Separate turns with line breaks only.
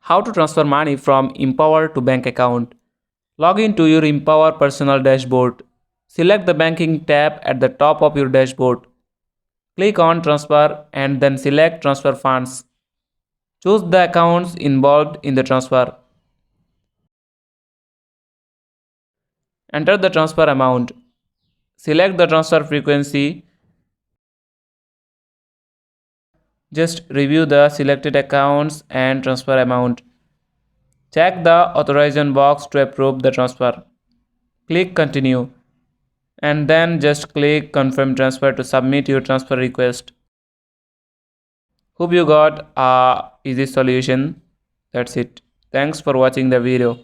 How to transfer money from Empower to bank account. Log in to your Empower personal dashboard. Select the banking tab at the top of your dashboard. Click on transfer and then select transfer funds. Choose the accounts involved in the transfer. Enter the transfer amount. Select the transfer frequency. Just review the selected accounts and transfer amount. Check the authorization box to approve the transfer. Click continue and then just click confirm transfer to submit your transfer request. Hope you got a easy solution. That's it. Thanks for watching the video.